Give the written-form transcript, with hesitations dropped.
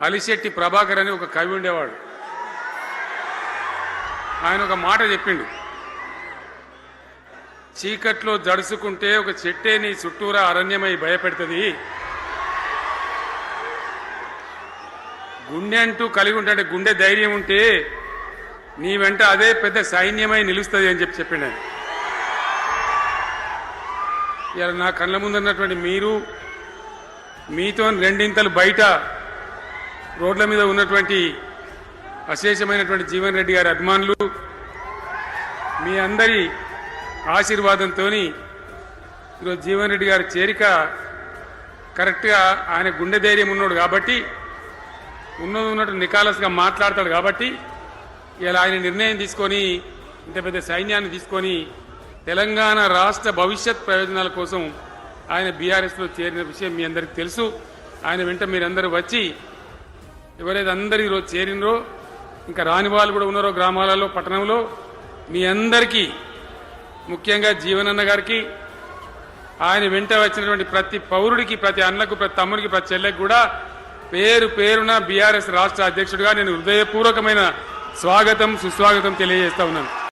అలిశెట్టి ప్రభాకర్ అని ఒక కవి ఉండేవాడు. ఆయన ఒక మాట చెప్పిండు, చీకట్లో జడుసుకుంటే ఒక చెట్టే నీ చుట్టూరా అరణ్యమై భయపెడుతుంది, గుండె అంటూ కలిగి ఉంటే గుండె ధైర్యం ఉంటే నీ వెంట అదే పెద్ద సైన్యమై నిలుస్తుంది అని చెప్పిండు ఆయన. ఇలా నా కళ్ళ ముందున్నటువంటి మీరు, మీతో రెండింతలు బయట రోడ్ల మీద ఉన్నటువంటి అశేషమైనటువంటి జీవన్ రెడ్డి గారి అభిమానులు, మీ అందరి ఆశీర్వాదంతో ఈరోజు జీవన్ రెడ్డి గారి చేరిక కరెక్ట్గా ఆయన గుండె ధైర్యం ఉన్నాడు కాబట్టి, ఉన్నట్టు నికాలస్గా మాట్లాడతాడు కాబట్టి ఇలా ఆయన నిర్ణయం తీసుకొని ఇంత పెద్ద సైన్యాన్ని తీసుకొని తెలంగాణ రాష్ట్ర భవిష్యత్ ప్రయోజనాల కోసం ఆయన బీఆర్ఎస్లో చేరిన విషయం మీ అందరికీ తెలుసు. ఆయన వెంట మీరందరూ వచ్చి ఎవరైతే అందరూ ఈరోజు చేరినరో, ఇంకా రాని వాళ్ళు కూడా ఉన్నారో గ్రామాలలో పట్టణంలో, మీ అందరికీ ముఖ్యంగా జీవనన్న గారికి, ఆయన వెంట వచ్చినటువంటి ప్రతి పౌరుడికి, ప్రతి అన్నకు, ప్రతి తమ్ముడికి, ప్రతి చెల్లెకి కూడా పేరు పేరున బీఆర్ఎస్ రాష్ట్ర అధ్యక్షుడిగా నేను హృదయపూర్వకమైన స్వాగతం సుస్వాగతం తెలియజేస్తా ఉన్నాను.